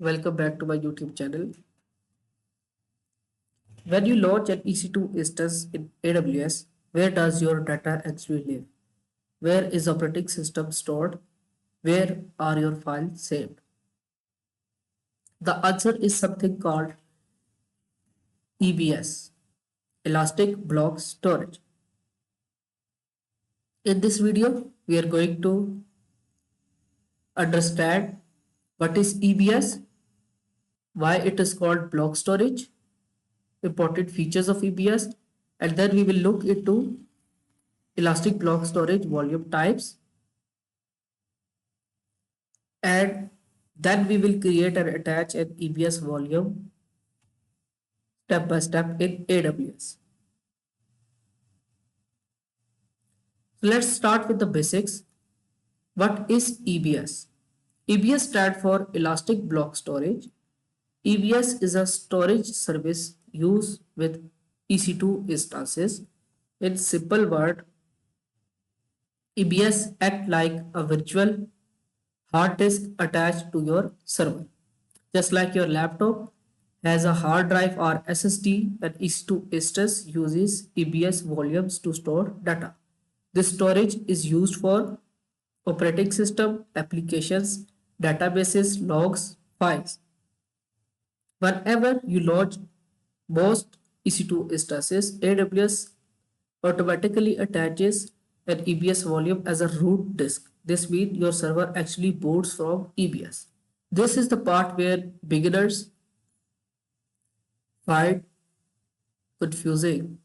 Welcome back to my YouTube channel. When you launch an EC2 instance in AWS, where does your data actually live? Where is operating system stored? Where are your files saved? The answer is something called EBS, Elastic Block Storage. In this video, we are going to understand what is EBS, why it is called block storage, important features of EBS, and then we will look into elastic block storage volume types, and then we will create and attach an EBS volume step by step in AWS. So let's start with the basics. What is EBS? EBS stands for Elastic Block Storage. EBS is a storage service used with EC2 instances. In simple word, EBS act like a virtual hard disk attached to your server. Just like your laptop has a hard drive or SSD, an EC2 instance uses EBS volumes to store data. This storage is used for operating system, applications, databases, logs, files. Whenever you launch most EC2 instances, AWS automatically attaches an EBS volume as a root disk. This means your server actually boots from EBS. This is the part where beginners find confusing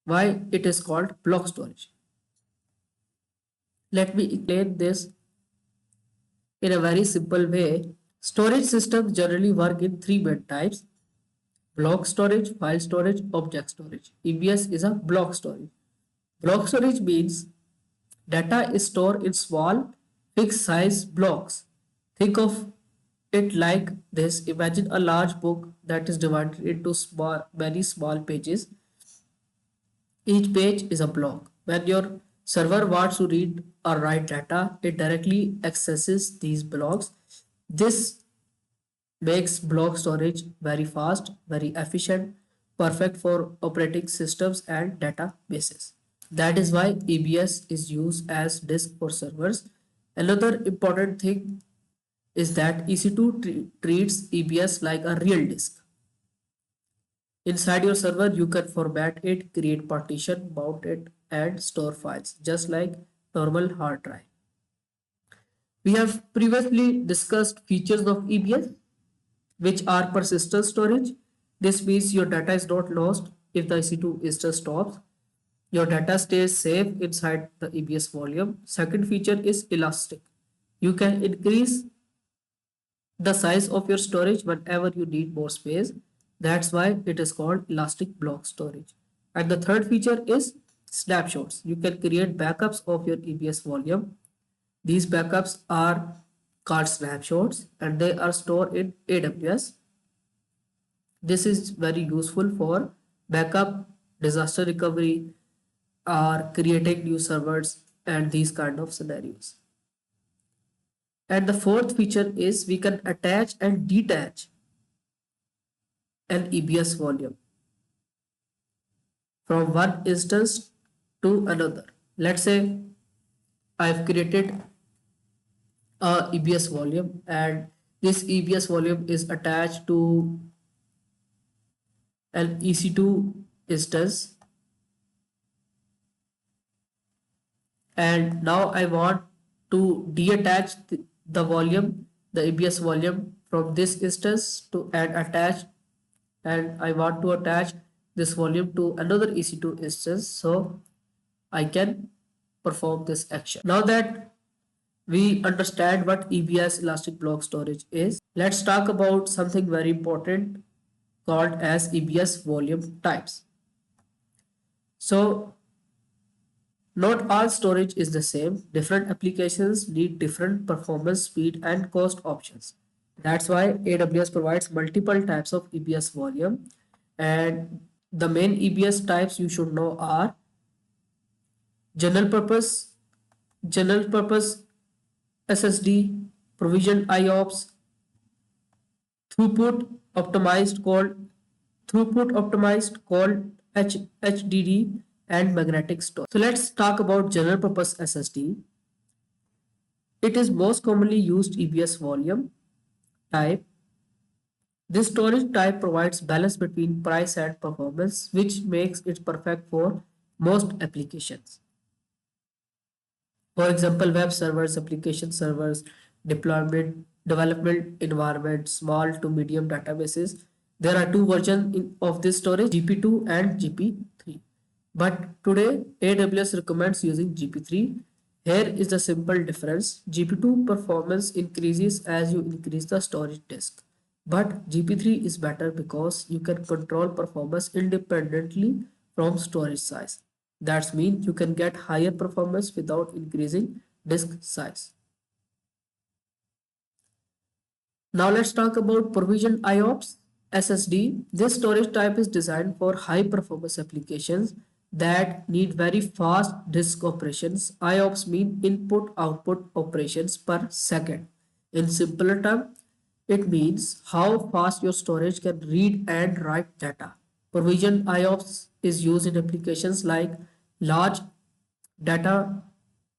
why it is called block storage. Let me explain this in a very simple way. Storage systems generally work in three main types: block storage, file storage, object storage. EBS is a block storage. Block storage means data is stored in small fixed size blocks. Think of it like this. Imagine a large book that is divided into many small pages. Each page is a block. When your server wants to read or write data, it directly accesses these blocks. This makes block storage very fast, very efficient, perfect for operating systems and databases. That is why EBS is used as disk for servers. Another important thing is that EC2 treats EBS like a real disk. Inside your server, you can format it, create partition, mount it, and store files, just like normal hard drive. We have previously discussed features of EBS, which are persistent storage. This means your data is not lost if the EC2 instance stops. Your data stays safe inside the EBS volume. Second feature is elastic. You can increase the size of your storage whenever you need more space. That's why it is called elastic block storage. And the third feature is snapshots. You can create backups of your EBS volume. These backups are called snapshots and they are stored in AWS. This is very useful for backup, disaster recovery, or creating new servers and these kind of scenarios. And the fourth feature is we can attach and detach an EBS volume from one instance to another. Let's say I've created a EBS volume and this EBS volume is attached to an EC2 instance, and now I want to detach the volume, the EBS volume from this instance to and attach, and I want to attach this volume to another EC2 instance, so I can perform this action. Now that we understand what EBS, elastic block storage, is, let's talk about something very important called as EBS volume types. So not all storage is the same. Different applications need different performance, speed, and cost options. That's why AWS provides multiple types of EBS volume. And the main EBS types you should know are general purpose SSD, provision IOPS, throughput optimized called HDD, and magnetic storage. So let's talk about general purpose SSD. It is most commonly used EBS volume type. This storage type provides balance between price and performance, which makes it perfect for most applications. For example, web servers, application servers, deployment, development environment, small to medium databases. There are two versions of this storage, GP2 and GP3. But today, AWS recommends using GP3. Here is the simple difference. GP2 performance increases as you increase the storage disk. But GP3 is better because you can control performance independently from storage size. That means you can get higher performance without increasing disk size. Now let's talk about provisioned IOPS SSD. This storage type is designed for high performance applications that need very fast disk operations. IOPS mean input output operations per second. In simpler terms, it means how fast your storage can read and write data. Provisioned IOPS is used in applications like large data,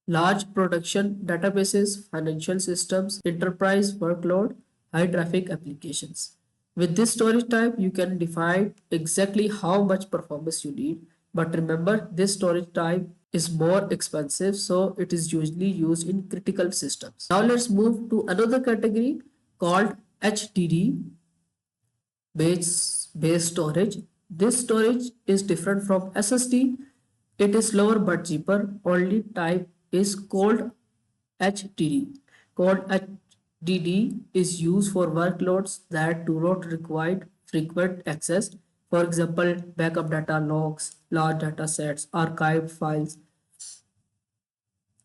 large production databases, financial systems, enterprise workload, high traffic applications. With this storage type, you can define exactly how much performance you need. But remember, this storage type is more expensive, so it is usually used in critical systems. Now let's move to another category called HDD, base storage. This storage is different from SSD. It is slower but cheaper. Only type is called HDD. Called HDD is used for workloads that do not require frequent access. For example, backup data logs, large data sets, archived files.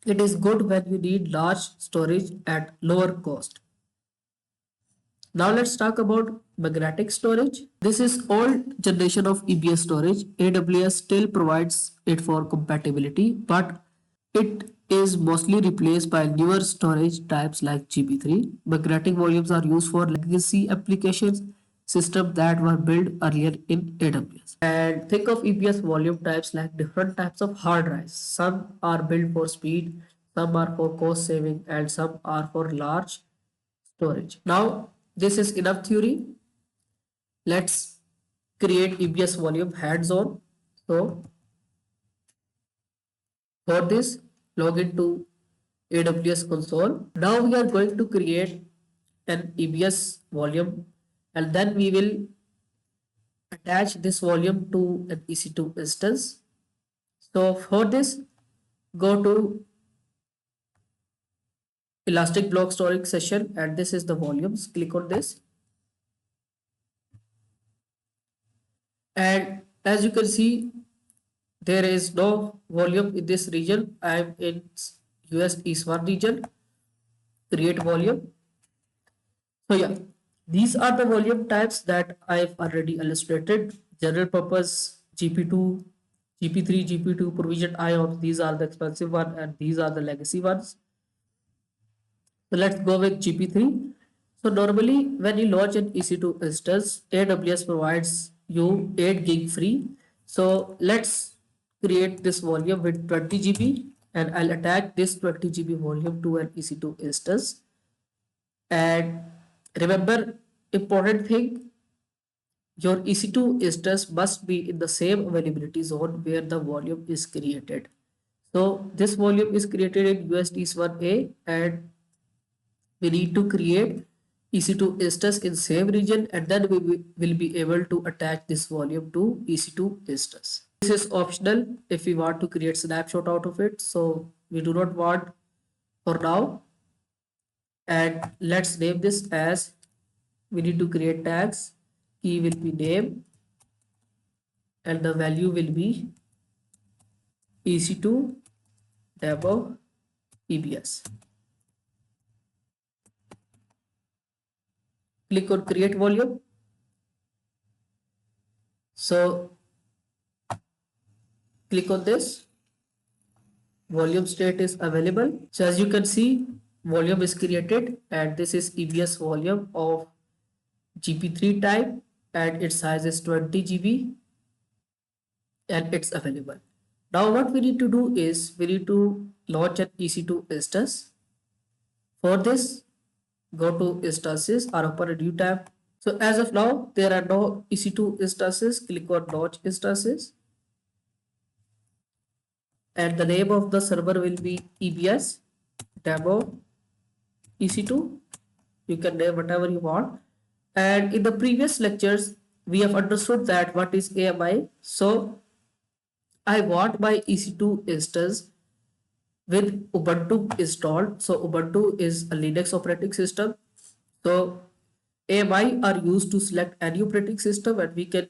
It is good when you need large storage at lower cost. Now let's talk about magnetic storage. This is old generation of EBS storage. AWS still provides it for compatibility, but it is mostly replaced by newer storage types like GP3. Magnetic volumes are used for legacy applications systems that were built earlier in AWS. And think of EBS volume types like different types of hard drives. Some are built for speed, some are for cost saving, and some are for large storage. Now, this is enough theory. Let's create EBS volume hands-on. So, for this, log into AWS console. Now we are going to create an EBS volume, and then we will attach this volume to an EC2 instance. So for this, go to Elastic Block Storage session, and this is the volumes. Click on this, and as you can see, there is no volume in this region. I am in US East 1 region. Create volume. So yeah, these are the volume types that I've already illustrated. General purpose GP2, GP3, GP2, provisioned IOPS. These are the expensive one, and these are the legacy ones. So let's go with GP3. So normally when you launch an EC2 instance, AWS provides you 8 gig free. So let's create this volume with 20 GB, and I'll attach this 20 GB volume to an EC2 instance. And remember, important thing, your EC2 instance must be in the same availability zone where the volume is created. So this volume is created in US East 1A, and we need to create EC2 instance in same region, and then we will be able to attach this volume to EC2 instance. This is optional if we want to create snapshot out of it, so we do not want for now. And let's name this as, we need to create tags. Key will be name, and the value will be EC2 demo EBS. Click on create volume. So click on this. Volume state is available. So as you can see, volume is created, and this is EBS volume of GP3 type, and its size is 20 GB, and it's available. Now what we need to do is we need to launch an EC2 instance. For this, go to instances or open a new tab. So as of now, there are no EC2 instances. Click on launch instances, and the name of the server will be EBS demo EC2. You can name whatever you want. And in the previous lectures, we have understood that what is AMI. So I want my EC2 instance with Ubuntu installed. So Ubuntu is a Linux operating system. So AMI are used to select any operating system, and we can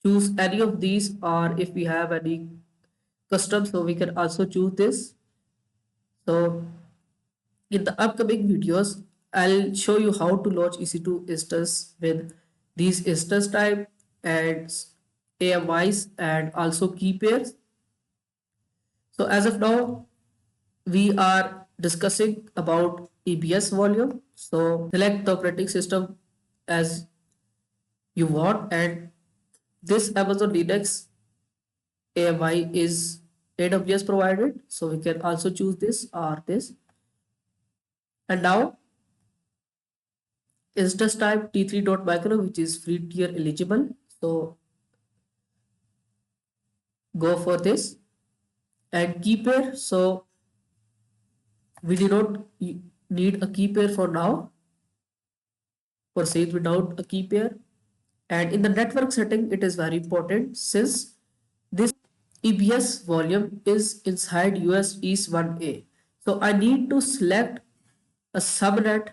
choose any of these, or if we have any custom, so we can also choose this. So in the upcoming videos, I'll show you how to launch EC2 instance with these instance type and AMIs and also key pairs. So as of now, we are discussing about EBS volume. So select the operating system as you want, and this Amazon Linux AMI is AWS provided, so we can also choose this or this. And now instance type T3.micro, which is free tier eligible, so go for this. And key pair, so we do not need a key pair for now. Proceed without a key pair. And in the network setting, it is very important, since this EBS volume is inside US East 1A. So I need to select a subnet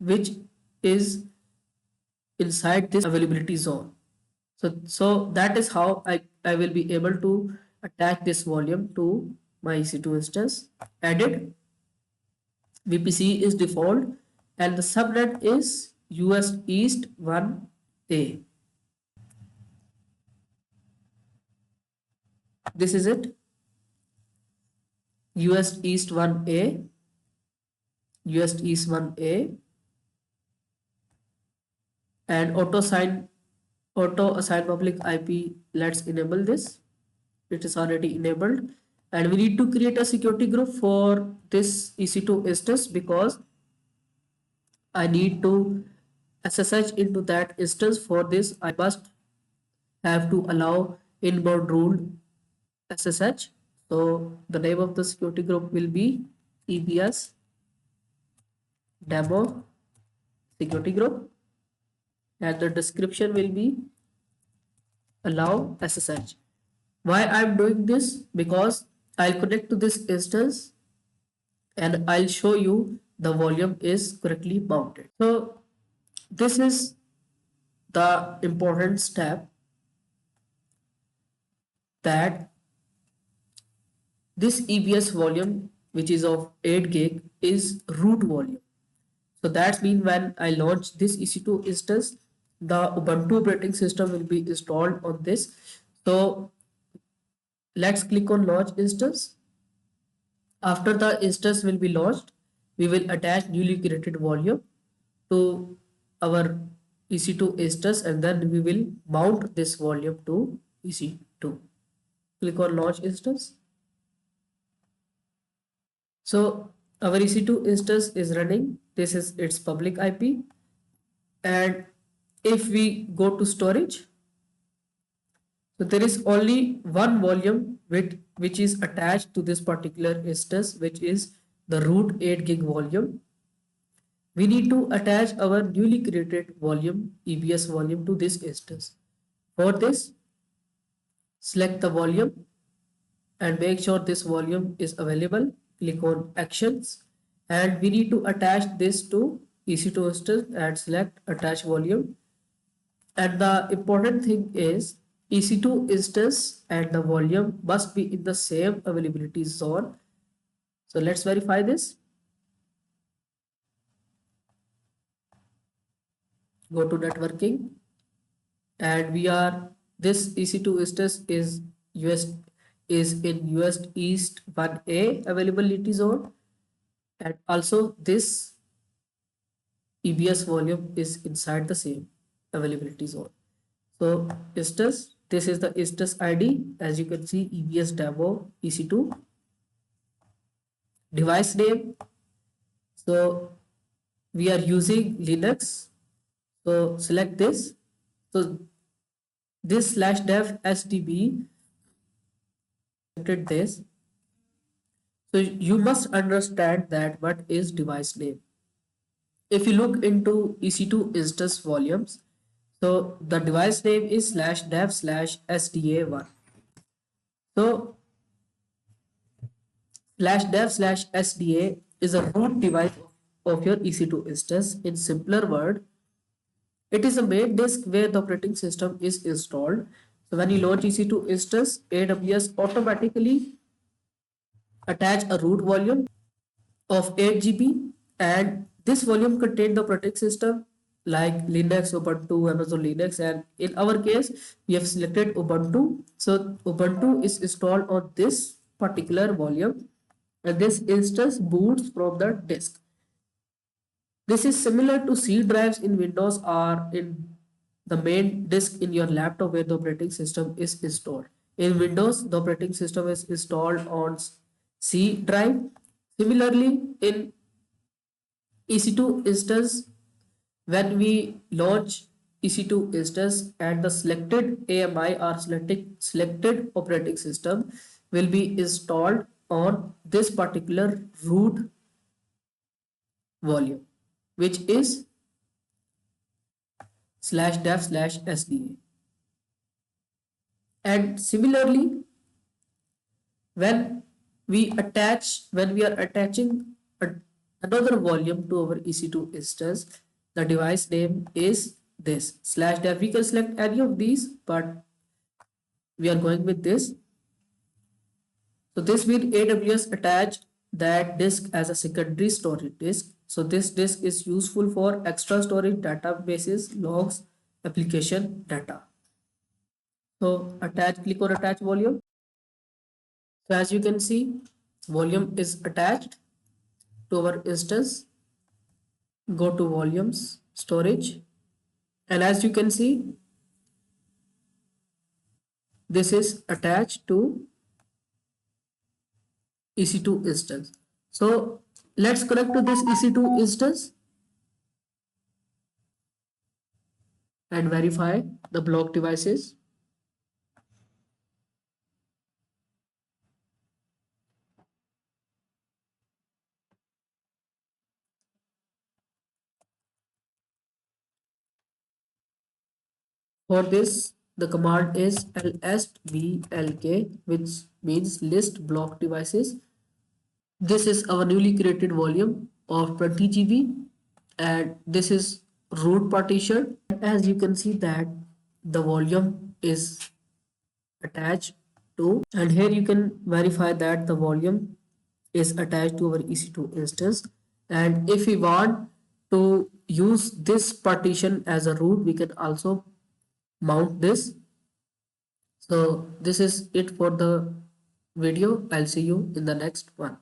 which is inside this availability zone. So that is how I will be able to attach this volume to my EC2 instance. Edit, VPC is default, and the subnet is US East 1A. This is it. US East 1A, US East 1A, and auto assign public IP. Let's enable this. It is already enabled, and we need to create a security group for this EC2 instance, because I need to SSH into that instance. For this, I must have to allow inbound rule SSH. So the name of the security group will be EBS demo security group, and the description will be allow SSH. Why I'm doing this? Because I'll connect to this instance and I'll show you the volume is correctly mounted. So this is the important step, that this EBS volume, which is of 8 gig, is root volume. So that means when I launch this EC2 instance, the Ubuntu operating system will be installed on this. So let's click on launch instance. After the instance will be launched, we will attach newly created volume to our EC2 instance, and then we will mount this volume to EC2. Click on launch instance. So our EC2 instance is running. This is its public IP. And if we go to storage, so there is only one volume which is attached to this particular instance, which is the root 8 gig volume. We need to attach our newly created volume, EBS volume, to this instance. For this, select the volume and make sure this volume is available. Click on actions, and we need to attach this to EC2 instance and select attach volume. And the important thing is EC2 instance and the volume must be in the same availability zone. So let's verify this. Go to networking, and this EC2 instance is in US East 1A availability zone, and also this EBS volume is inside the same availability zone. So instance, this is the instance ID. As you can see, EBS demo EC2 device name. So we are using Linux. So select this. So this slash dev SDB selected this. So you must understand that what is device name. If you look into EC2 instance volumes, so the device name is slash dev slash SDA1. So slash dev slash SDA is a root device of your EC2 instance. In simpler word, it is a main disk where the operating system is installed. So when you launch EC2 instance, AWS automatically attach a root volume of 8 GB, and this volume contains the operating system like Linux, Ubuntu, Amazon Linux, and in our case we have selected Ubuntu. So Ubuntu is installed on this particular volume, and this instance boots from the disk. This is similar to C drives in Windows or in the main disk in your laptop where the operating system is installed. In Windows, the operating system is installed on C drive. Similarly, in EC2 instance, when we launch EC2 instance and the selected AMI or selected operating system will be installed on this particular root volume, which is slash dev slash SDA. And similarly, when we are attaching another volume to our EC2 instance, the device name is this slash dev. We can select any of these, but we are going with this. So this will AWS attach that disk as a secondary storage disk. So this disk is useful for extra storage databases, logs, application data. So click on attach volume. So as you can see, volume is attached to our instance. Go to volumes, storage, and as you can see, this is attached to EC2 instance. So let's connect to this EC2 instance and verify the block devices. For this, the command is lsblk, which means list block devices. This is our newly created volume of 20 GB, and this is root partition. As you can see that the volume is attached to, and here you can verify that the volume is attached to our EC2 instance. And if we want to use this partition as a root, we can also mount this. So this is it for the video. I'll see you in the next one.